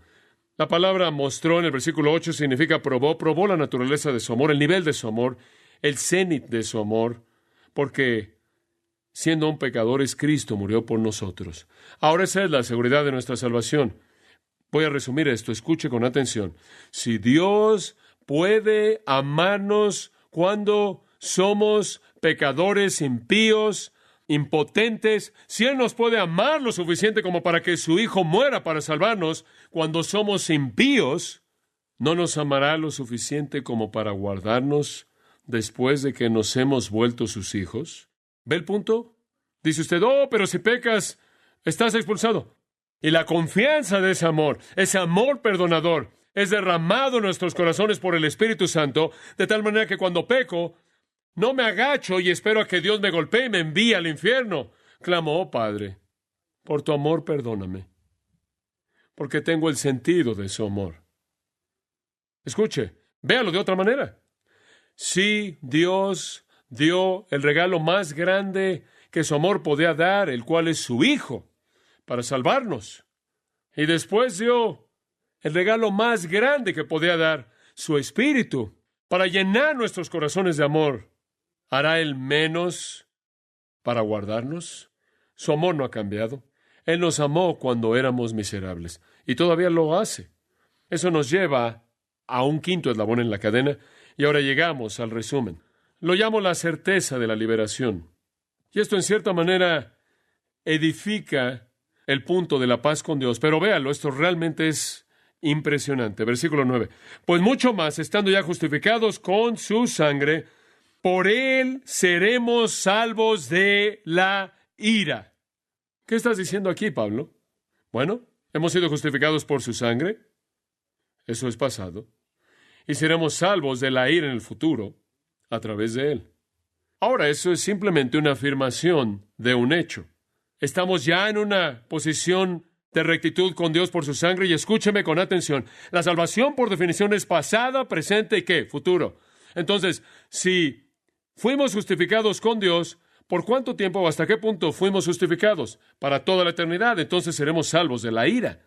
La palabra mostró en el versículo 8 significa probó la naturaleza de su amor, el nivel de su amor, el cenit de su amor, porque siendo aún pecadores, Cristo murió por nosotros. Ahora esa es la seguridad de nuestra salvación. Voy a resumir esto, escuche con atención. Si Dios puede amarnos cuando somos pecadores, impíos, impotentes, si Él nos puede amar lo suficiente como para que su Hijo muera para salvarnos cuando somos impíos, ¿no nos amará lo suficiente como para guardarnos después de que nos hemos vuelto sus hijos? ¿Ve el punto? Dice usted, oh, pero si pecas, estás expulsado. Y la confianza de ese amor perdonador, es derramado en nuestros corazones por el Espíritu Santo, de tal manera que cuando peco, no me agacho y espero a que Dios me golpee y me envíe al infierno. Clamo, oh Padre, por tu amor perdóname, porque tengo el sentido de su amor. Escuche, véalo de otra manera. Sí, Dios dio el regalo más grande que su amor podía dar, el cual es su Hijo, para salvarnos. Y después dio el regalo más grande que podía dar, su Espíritu, para llenar nuestros corazones de amor. ¿Hará Él menos para guardarnos? Su amor no ha cambiado. Él nos amó cuando éramos miserables, y todavía lo hace. Eso nos lleva a un quinto eslabón en la cadena, y ahora llegamos al resumen. Lo llamo la certeza de la liberación. Y esto en cierta manera edifica el punto de la paz con Dios. Pero véalo, esto realmente es impresionante. Versículo 9. Pues mucho más, estando ya justificados con su sangre, por Él seremos salvos de la ira. ¿Qué estás diciendo aquí, Pablo? Bueno, hemos sido justificados por su sangre. Eso es pasado. Y seremos salvos de la ira en el futuro a través de Él. Ahora, eso es simplemente una afirmación de un hecho. Estamos ya en una posición de rectitud con Dios por su sangre, y escúcheme con atención. La salvación, por definición, es pasada, presente y ¿qué? Futuro. Entonces, si fuimos justificados con Dios, ¿por cuánto tiempo o hasta qué punto fuimos justificados? Para toda la eternidad. Entonces seremos salvos de la ira.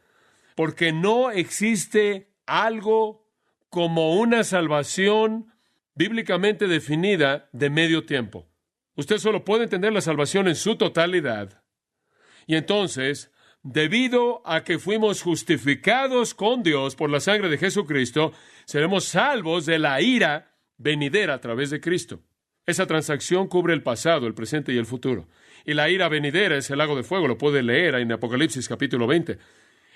Porque no existe algo como una salvación bíblicamente definida de medio tiempo. Usted solo puede entender la salvación en su totalidad. Y entonces, debido a que fuimos justificados con Dios por la sangre de Jesucristo, seremos salvos de la ira venidera a través de Cristo. Esa transacción cubre el pasado, el presente y el futuro. Y la ira venidera es el lago de fuego, lo puede leer en Apocalipsis capítulo 20.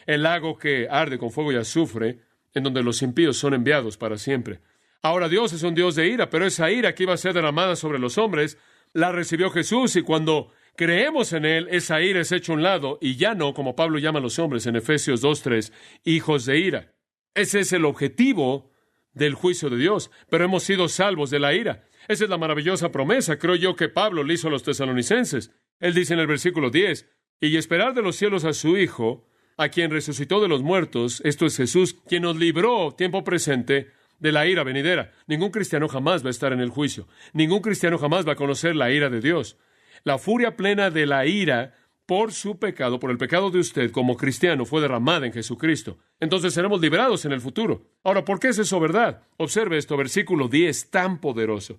El lago que arde con fuego y azufre, en donde los impíos son enviados para siempre. Ahora Dios es un Dios de ira, pero esa ira que iba a ser derramada sobre los hombres, la recibió Jesús, y cuando creemos en Él, esa ira es hecha a un lado, y ya no, como Pablo llama a los hombres en Efesios 2:3, hijos de ira. Ese es el objetivo del juicio de Dios, pero hemos sido salvos de la ira. Esa es la maravillosa promesa, creo yo, que Pablo le hizo a los tesalonicenses. Él dice en el versículo 10, y esperar de los cielos a su Hijo, a quien resucitó de los muertos, esto es Jesús, quien nos libró, tiempo presente, de la ira venidera. Ningún cristiano jamás va a estar en el juicio. Ningún cristiano jamás va a conocer la ira de Dios. La furia plena de la ira por su pecado, por el pecado de usted como cristiano, fue derramada en Jesucristo. Entonces seremos liberados en el futuro. Ahora, ¿por qué es eso verdad? Observe esto, versículo 10, tan poderoso.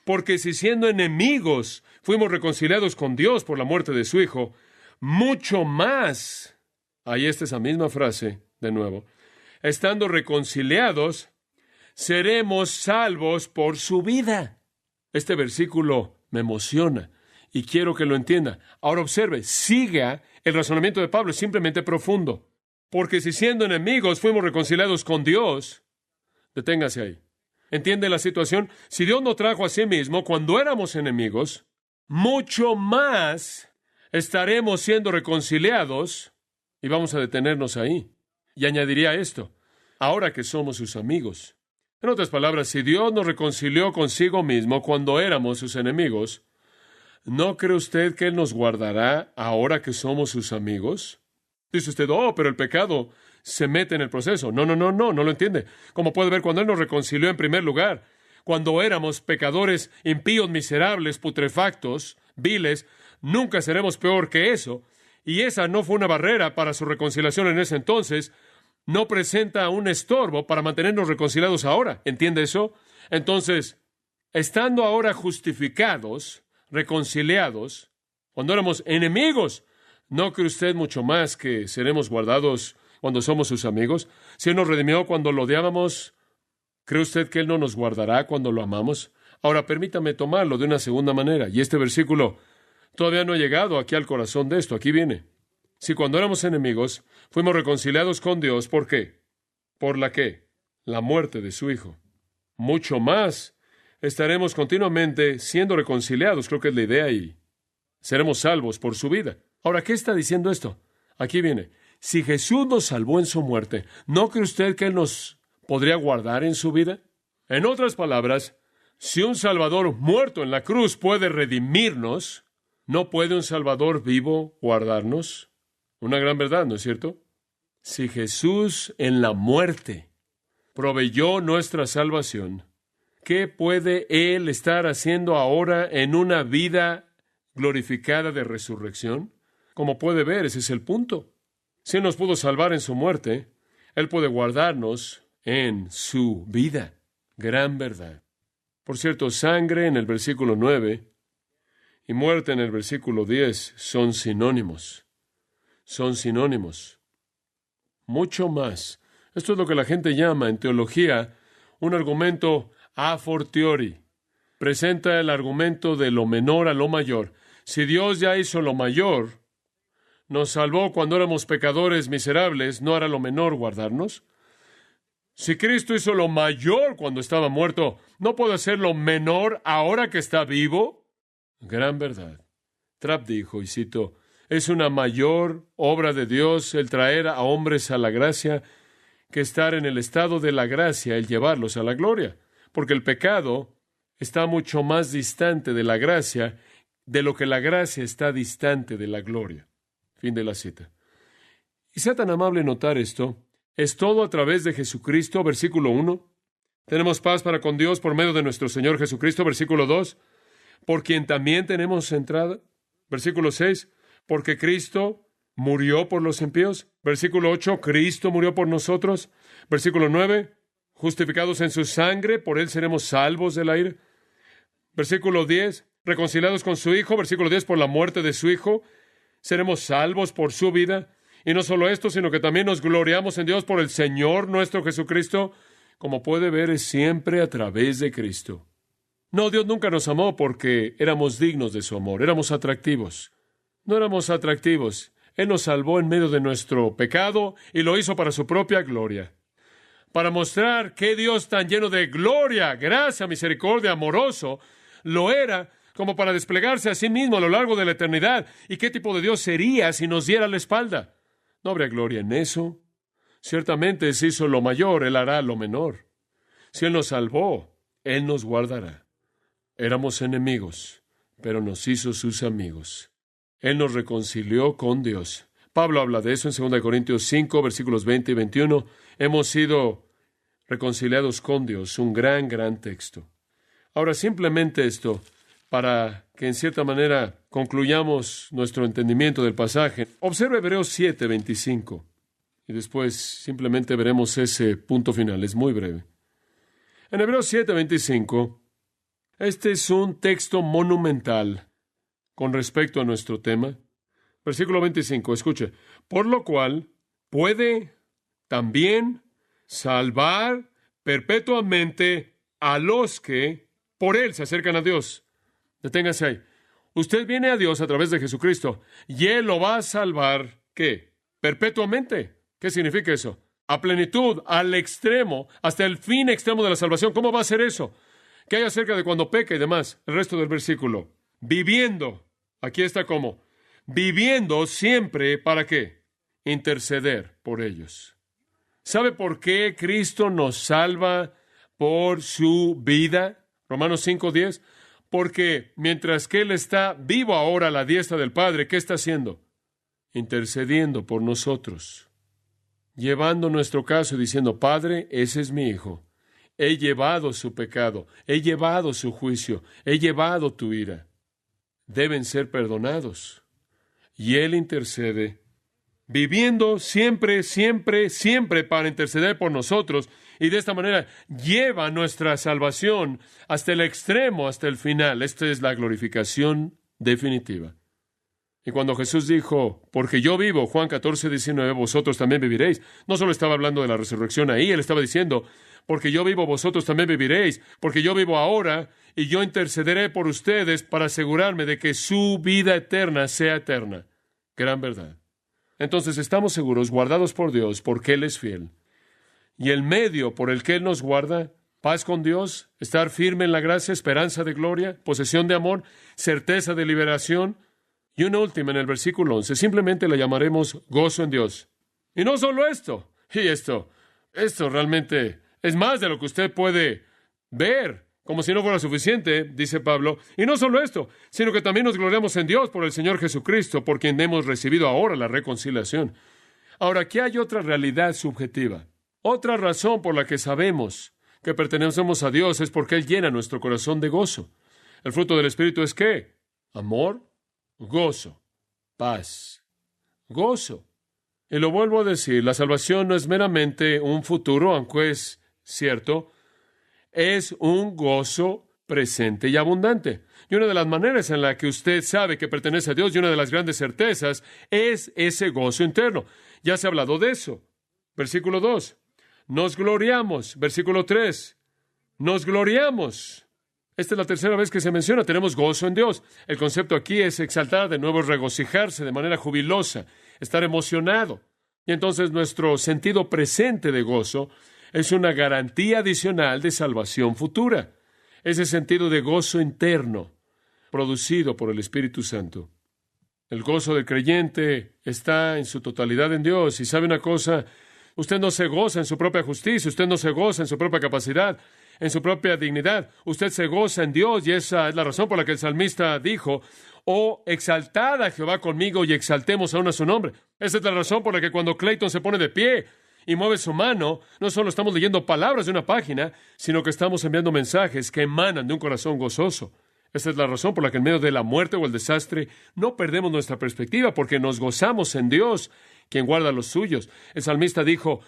Porque si siendo enemigos fuimos reconciliados con Dios por la muerte de su Hijo, mucho más, ahí está esa misma frase de nuevo, estando reconciliados, seremos salvos por su vida. Este versículo me emociona y quiero que lo entienda. Ahora observe, siga el razonamiento de Pablo, es simplemente profundo. Porque si siendo enemigos fuimos reconciliados con Dios, deténgase ahí. ¿Entiende la situación? Si Dios nos trajo a sí mismo cuando éramos enemigos, mucho más estaremos siendo reconciliados, y vamos a detenernos ahí. Y añadiría esto, ahora que somos sus amigos. En otras palabras, si Dios nos reconcilió consigo mismo cuando éramos sus enemigos, ¿no cree usted que Él nos guardará ahora que somos sus amigos? Dice usted, oh, pero el pecado se mete en el proceso. No lo entiende. Como puede ver, cuando Él nos reconcilió en primer lugar, cuando éramos pecadores, impíos, miserables, putrefactos, viles, nunca seremos peor que eso. Y esa no fue una barrera para su reconciliación en ese entonces. No presenta un estorbo para mantenernos reconciliados ahora. ¿Entiende eso? Entonces, estando ahora justificados, reconciliados, Cuando éramos enemigos, ¿no cree usted mucho más que seremos guardados cuando somos sus amigos? Si Él nos redimió cuando lo odiábamos, ¿cree usted que Él no nos guardará cuando lo amamos? Ahora, permítame tomarlo de una segunda manera. Y este versículo todavía no ha llegado aquí al corazón de esto. Aquí viene. Si cuando éramos enemigos, fuimos reconciliados con Dios, ¿por qué? ¿Por la qué? La muerte de su Hijo. Mucho más estaremos continuamente siendo reconciliados, creo que es la idea, y seremos salvos por su vida. Ahora, ¿qué está diciendo esto? Aquí viene. Si Jesús nos salvó en su muerte, ¿no cree usted que Él nos podría guardar en su vida? En otras palabras, si un Salvador muerto en la cruz puede redimirnos, ¿no puede un Salvador vivo guardarnos? Una gran verdad, ¿no es cierto? Si Jesús en la muerte proveyó nuestra salvación, ¿qué puede Él estar haciendo ahora en una vida glorificada de resurrección? Como puede ver, ese es el punto. Si Él nos pudo salvar en su muerte, Él puede guardarnos en su vida. Gran verdad. Por cierto, sangre en el versículo 9 y muerte en el versículo 10 son sinónimos. Son sinónimos. Mucho más. Esto es lo que la gente llama en teología un argumento a fortiori. Presenta el argumento de lo menor a lo mayor. Si Dios ya hizo lo mayor, nos salvó cuando éramos pecadores miserables, ¿no hará lo menor guardarnos? Si Cristo hizo lo mayor cuando estaba muerto, ¿no puede hacer lo menor ahora que está vivo? Gran verdad. Trapp dijo, y cito, es una mayor obra de Dios el traer a hombres a la gracia que estar en el estado de la gracia, el llevarlos a la gloria. Porque el pecado está mucho más distante de la gracia de lo que la gracia está distante de la gloria. Fin de la cita. Y sea tan amable notar esto. Es todo a través de Jesucristo, versículo 1. Tenemos paz para con Dios por medio de nuestro Señor Jesucristo, versículo 2. Por quien también tenemos entrada, versículo 6. Porque Cristo murió por los impíos. Versículo 8, Cristo murió por nosotros. Versículo 9, justificados en su sangre, por Él seremos salvos de la ira. Versículo 10, reconciliados con su Hijo. Versículo 10, por la muerte de su Hijo, seremos salvos por su vida. Y no solo esto, sino que también nos gloriamos en Dios por el Señor nuestro Jesucristo. Como puede ver, es siempre a través de Cristo. No, Dios nunca nos amó porque éramos dignos de su amor, éramos atractivos. No éramos atractivos. Él nos salvó en medio de nuestro pecado y lo hizo para su propia gloria. Para mostrar que Dios tan lleno de gloria, gracia, misericordia, amoroso, lo era como para desplegarse a sí mismo a lo largo de la eternidad. ¿Y qué tipo de Dios sería si nos diera la espalda? No habría gloria en eso. Ciertamente, si hizo lo mayor, Él hará lo menor. Si Él nos salvó, Él nos guardará. Éramos enemigos, pero nos hizo sus amigos. Él nos reconcilió con Dios. Pablo habla de eso en 2 Corintios 5, versículos 20 y 21. Hemos sido reconciliados con Dios. Un gran, gran texto. Ahora, simplemente esto, para que en cierta manera concluyamos nuestro entendimiento del pasaje. Observe Hebreos 7, 25. Y después simplemente veremos ese punto final. Es muy breve. En Hebreos 7, 25, este es un texto monumental con respecto a nuestro tema. Versículo 25, escuche. Por lo cual puede también salvar perpetuamente a los que por Él se acercan a Dios. Deténgase ahí. Usted viene a Dios a través de Jesucristo y Él lo va a salvar, ¿qué? Perpetuamente. ¿Qué significa eso? A plenitud, al extremo, hasta el fin extremo de la salvación. ¿Cómo va a ser eso? ¿Qué hay acerca de cuando peca y demás? El resto del versículo. Viviendo. Aquí está como. Viviendo siempre, ¿para qué? Interceder por ellos. ¿Sabe por qué Cristo nos salva por su vida? Romanos 5:10. Porque mientras que Él está vivo ahora a la diestra del Padre, ¿qué está haciendo? Intercediendo por nosotros. Llevando nuestro caso y diciendo, Padre, ese es mi Hijo. He llevado su pecado, he llevado su juicio, he llevado tu ira. Deben ser perdonados. Y Él intercede, viviendo siempre, siempre, siempre para interceder por nosotros, y de esta manera lleva nuestra salvación hasta el extremo, hasta el final. Esta es la glorificación definitiva. Y cuando Jesús dijo, porque yo vivo, Juan 14:19, vosotros también viviréis, no solo estaba hablando de la resurrección ahí, él estaba diciendo, porque yo vivo, vosotros también viviréis, porque yo vivo ahora y yo intercederé por ustedes para asegurarme de que su vida eterna sea eterna. Gran verdad. Entonces estamos seguros, guardados por Dios, porque Él es fiel. Y el medio por el que Él nos guarda, paz con Dios, estar firme en la gracia, esperanza de gloria, posesión de amor, certeza de liberación. Y una última en el versículo 11, simplemente la llamaremos gozo en Dios. Y no solo esto, esto realmente es más de lo que usted puede ver, como si no fuera suficiente, dice Pablo. Y no solo esto, sino que también nos gloriamos en Dios por el Señor Jesucristo, por quien hemos recibido ahora la reconciliación. Ahora, aquí hay otra realidad subjetiva. Otra razón por la que sabemos que pertenecemos a Dios es porque Él llena nuestro corazón de gozo. ¿El fruto del Espíritu es qué? Amor, gozo, paz, gozo. Y lo vuelvo a decir, la salvación no es meramente un futuro, aunque es cierto, es un gozo presente y abundante. Y una de las maneras en la que usted sabe que pertenece a Dios y una de las grandes certezas es ese gozo interno. Ya se ha hablado de eso. Versículo 2. Nos gloriamos. Versículo 3. Nos gloriamos. Esta es la tercera vez que se menciona. Tenemos gozo en Dios. El concepto aquí es exaltar, de nuevo es regocijarse de manera jubilosa, estar emocionado. Y entonces nuestro sentido presente de gozo es una garantía adicional de salvación futura. Ese sentido de gozo interno, producido por el Espíritu Santo. El gozo del creyente está en su totalidad en Dios. Y sabe una cosa, usted no se goza en su propia justicia, usted no se goza en su propia capacidad, en su propia dignidad. Usted se goza en Dios, y esa es la razón por la que el salmista dijo, oh, exaltad a Jehová conmigo y exaltemos aún a su nombre. Esa es la razón por la que cuando Clayton se pone de pie y mueve su mano, no solo estamos leyendo palabras de una página, sino que estamos enviando mensajes que emanan de un corazón gozoso. Esta es la razón por la que en medio de la muerte o el desastre no perdemos nuestra perspectiva, porque nos gozamos en Dios, quien guarda los suyos. El salmista dijo,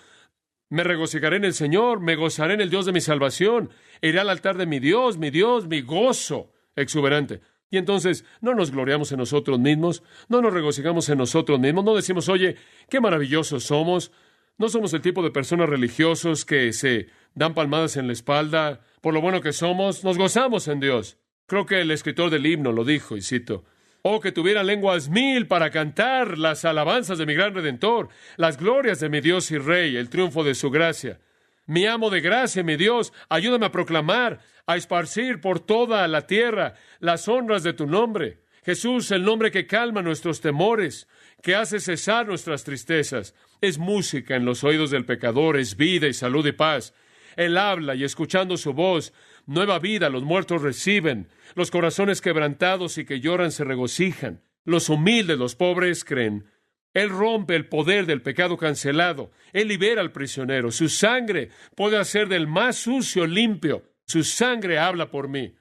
me regocijaré en el Señor, me gozaré en el Dios de mi salvación, iré al altar de mi Dios, mi gozo exuberante. Y entonces no nos gloriamos en nosotros mismos, no nos regocijamos en nosotros mismos, no decimos, oye, qué maravillosos somos. No somos el tipo de personas religiosos que se dan palmadas en la espalda por lo bueno que somos. Nos gozamos en Dios. Creo que el escritor del himno lo dijo, y cito, oh, que tuviera lenguas mil para cantar las alabanzas de mi gran Redentor, las glorias de mi Dios y Rey, el triunfo de su gracia. Mi amo de gracia, mi Dios, ayúdame a proclamar, a esparcir por toda la tierra las honras de tu nombre. Jesús, el nombre que calma nuestros temores, que hace cesar nuestras tristezas. Es música en los oídos del pecador, es vida y salud y paz. Él habla y escuchando su voz, nueva vida los muertos reciben. Los corazones quebrantados y que lloran se regocijan. Los humildes, los pobres creen. Él rompe el poder del pecado cancelado. Él libera al prisionero. Su sangre puede hacer del más sucio limpio. Su sangre habla por mí.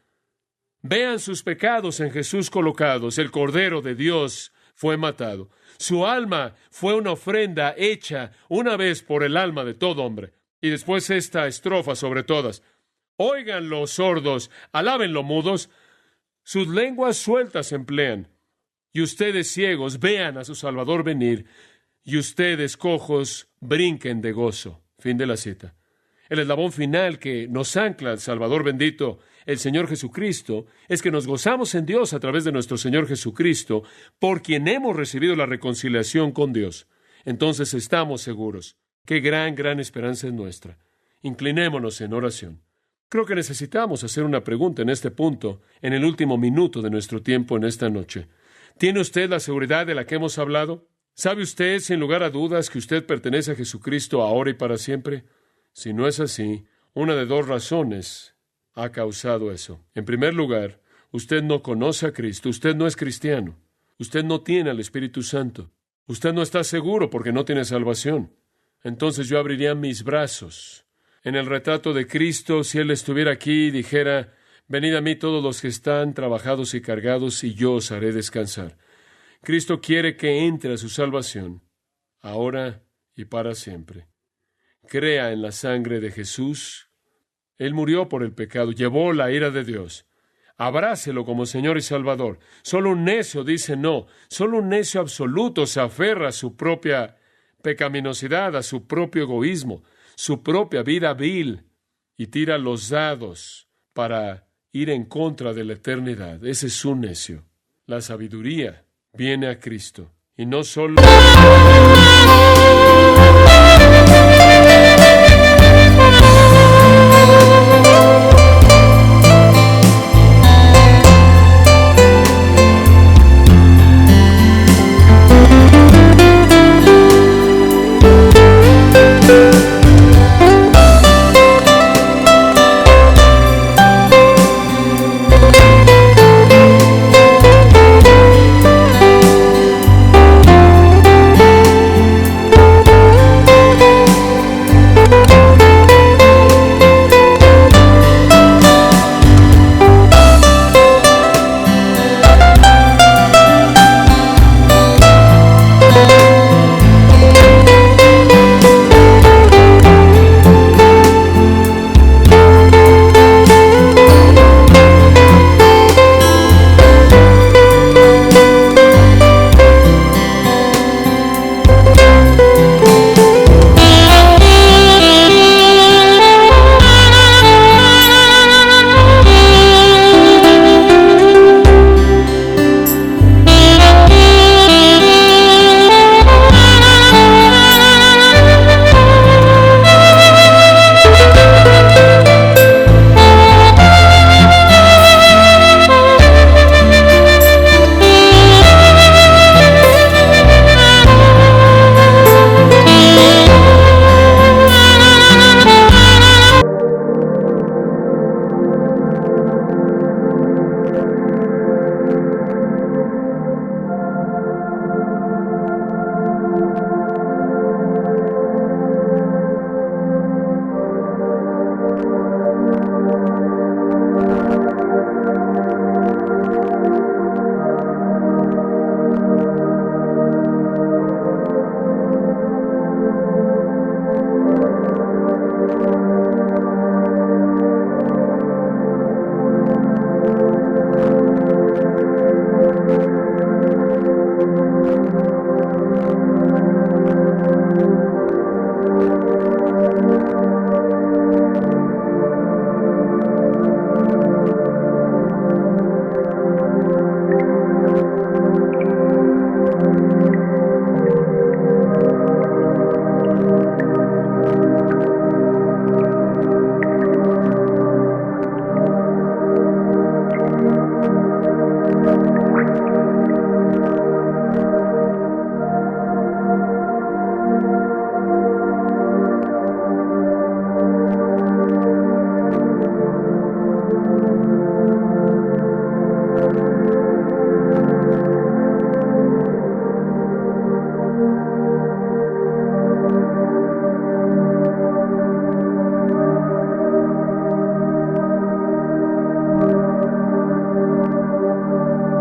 Vean sus pecados en Jesús colocados. El Cordero de Dios fue matado. Su alma fue una ofrenda hecha una vez por el alma de todo hombre. Y después esta estrofa sobre todas. Oigan los sordos, alaben los mudos, sus lenguas sueltas emplean. Y ustedes ciegos vean a su Salvador venir, y ustedes cojos brinquen de gozo. Fin de la cita. El eslabón final que nos ancla al Salvador bendito, el Señor Jesucristo, es que nos gozamos en Dios a través de nuestro Señor Jesucristo, por quien hemos recibido la reconciliación con Dios. Entonces estamos seguros. Qué gran esperanza es nuestra. Inclinémonos en oración. Creo que necesitamos hacer una pregunta en este punto, en el último minuto de nuestro tiempo en esta noche. ¿Tiene usted la seguridad de la que hemos hablado? ¿Sabe usted, sin lugar a dudas, que usted pertenece a Jesucristo ahora y para siempre? Si no es así, una de dos razones ha causado eso. En primer lugar, usted no conoce a Cristo, usted no es cristiano, usted no tiene al Espíritu Santo, usted no está seguro porque no tiene salvación. Entonces yo abriría mis brazos en el retrato de Cristo si Él estuviera aquí y dijera, venid a mí todos los que están trabajados y cargados y yo os haré descansar. Cristo quiere que entre a su salvación, ahora y para siempre. Crea en la sangre de Jesús. Él murió por el pecado, llevó la ira de Dios. Abrácelo como Señor y Salvador. Solo un necio dice no. Solo un necio absoluto se aferra a su propia pecaminosidad, a su propio egoísmo, su propia vida vil, y tira los dados para ir en contra de la eternidad. Ese es un necio. La sabiduría viene a Cristo. Y no solo